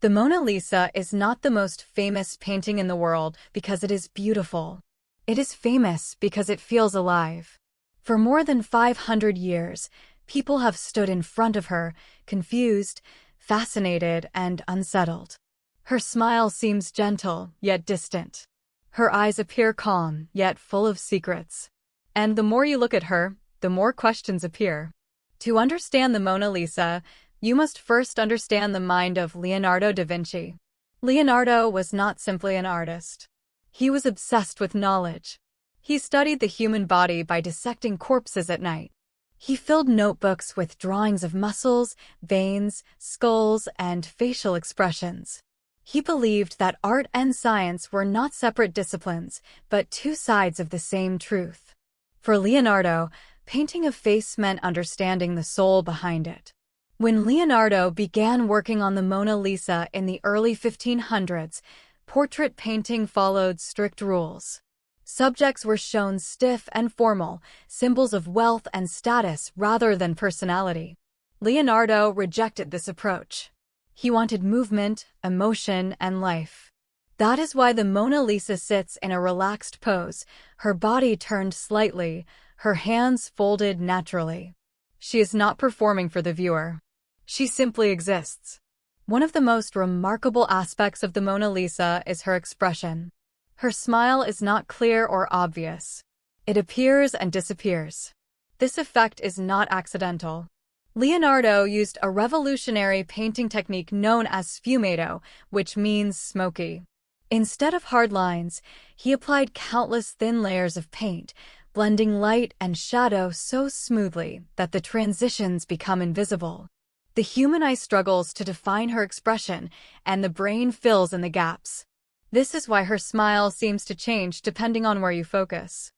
The Mona Lisa is not the most famous painting in the world because it is beautiful. It is famous because it feels alive. For more than 500 years, people have stood in front of her, confused, fascinated, and unsettled. Her smile seems gentle, yet distant. Her eyes appear calm, yet full of secrets. And the more you look at her, the more questions appear. To understand the Mona Lisa, you must first understand the mind of Leonardo da Vinci. Leonardo was not simply an artist. He was obsessed with knowledge. He studied the human body by dissecting corpses at night. He filled notebooks with drawings of muscles, veins, skulls, and facial expressions. He believed that art and science were not separate disciplines, but two sides of the same truth. For Leonardo, painting a face meant understanding the soul behind it. When Leonardo began working on the Mona Lisa in the early 1500s, portrait painting followed strict rules. Subjects were shown stiff and formal, symbols of wealth and status rather than personality. Leonardo rejected this approach. He wanted movement, emotion, and life. That is why the Mona Lisa sits in a relaxed pose, her body turned slightly, her hands folded naturally. She is not performing for the viewer. She simply exists. One of the most remarkable aspects of the Mona Lisa is her expression. Her smile is not clear or obvious. It appears and disappears. This effect is not accidental. Leonardo used a revolutionary painting technique known as sfumato, which means smoky. Instead of hard lines, he applied countless thin layers of paint, blending light and shadow so smoothly that the transitions become invisible. The human eye struggles to define her expression, and the brain fills in the gaps. This is why her smile seems to change depending on where you focus.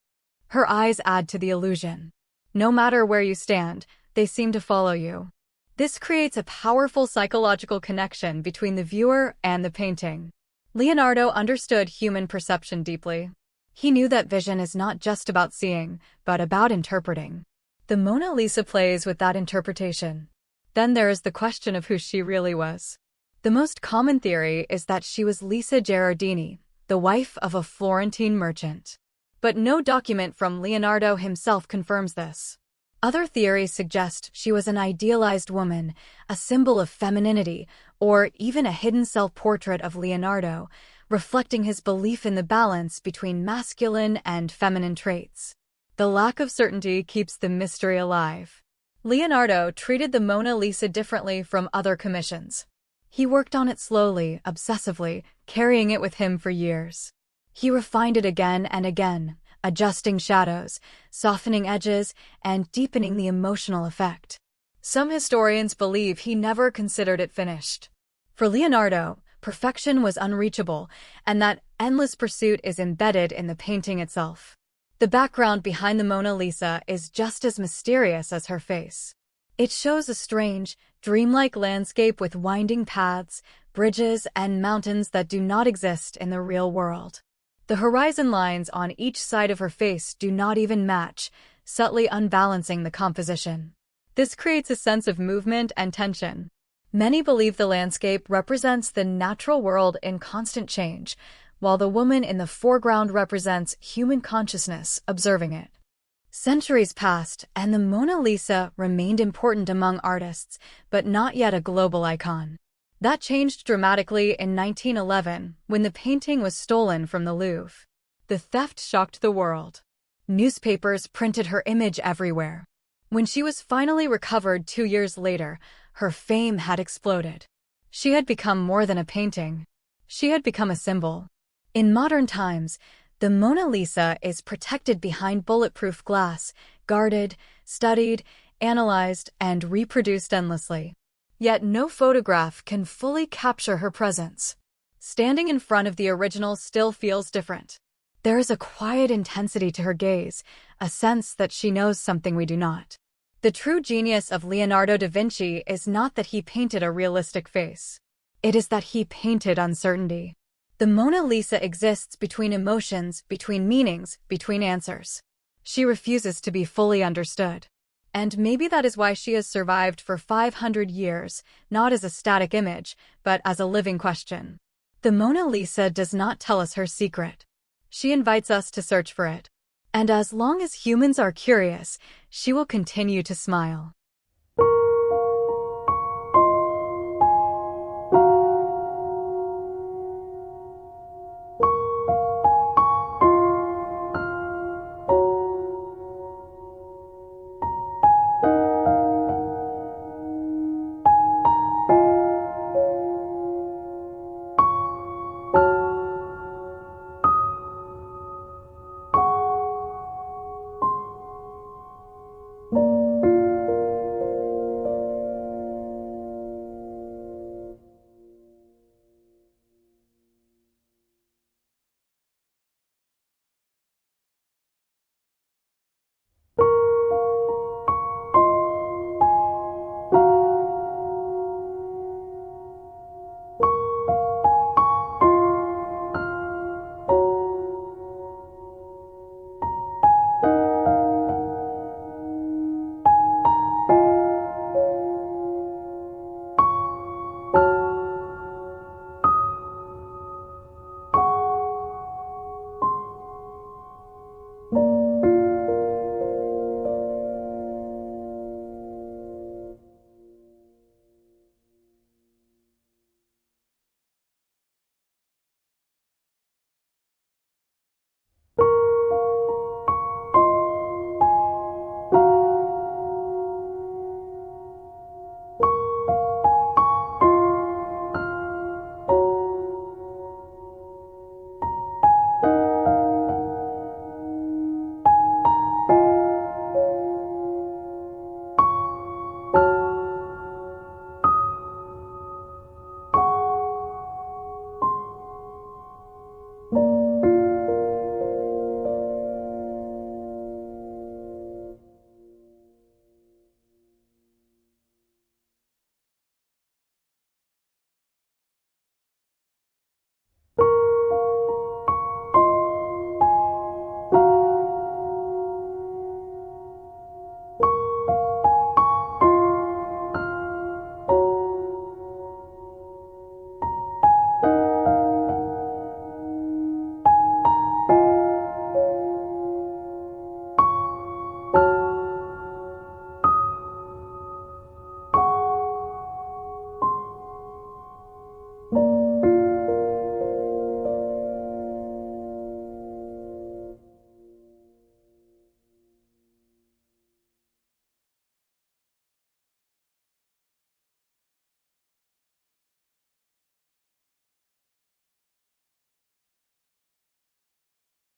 Her eyes add to the illusion. No matter where you stand, they seem to follow you. This creates a powerful psychological connection between the viewer and the painting. Leonardo understood human perception deeply. He knew that vision is not just about seeing, but about interpreting. The Mona Lisa plays with that interpretation. Then there is the question of who she really was. The most common theory is that she was Lisa Gherardini, the wife of a Florentine merchant. But no document from Leonardo himself confirms this. Other theories suggest she was an idealized woman, a symbol of femininity, or even a hidden self-portrait of Leonardo, reflecting his belief in the balance between masculine and feminine traits. The lack of certainty keeps the mystery alive. Leonardo treated the Mona Lisa differently from other commissions. He worked on it slowly, obsessively, carrying it with him for years. He refined it again and again, adjusting shadows, softening edges, and deepening the emotional effect. Some historians believe he never considered it finished. For Leonardo, perfection was unreachable, and that endless pursuit is embedded in the painting itself. The background behind the Mona Lisa is just as mysterious as her face. It shows a strange, dreamlike landscape with winding paths, bridges, and mountains that do not exist in the real world. The horizon lines on each side of her face do not even match, subtly unbalancing the composition. This creates a sense of movement and tension. Many believe the landscape represents the natural world in constant change, while the woman in the foreground represents human consciousness observing it. Centuries passed, and the Mona Lisa remained important among artists, but not yet a global icon. That changed dramatically in 1911, when the painting was stolen from the Louvre. The theft shocked the world. Newspapers printed her image everywhere. When she was finally recovered 2 years later, her fame had exploded. She had become more than a painting. She had become a symbol. In modern times, the Mona Lisa is protected behind bulletproof glass, guarded, studied, analyzed, and reproduced endlessly. Yet no photograph can fully capture her presence. Standing in front of the original still feels different. There is a quiet intensity to her gaze, a sense that she knows something we do not. The true genius of Leonardo da Vinci is not that he painted a realistic face. It is that he painted uncertainty. The Mona Lisa exists between emotions, between meanings, between answers. She refuses to be fully understood. And maybe that is why she has survived for 500 years, not as a static image, but as a living question. The Mona Lisa does not tell us her secret. She invites us to search for it. And as long as humans are curious, she will continue to smile.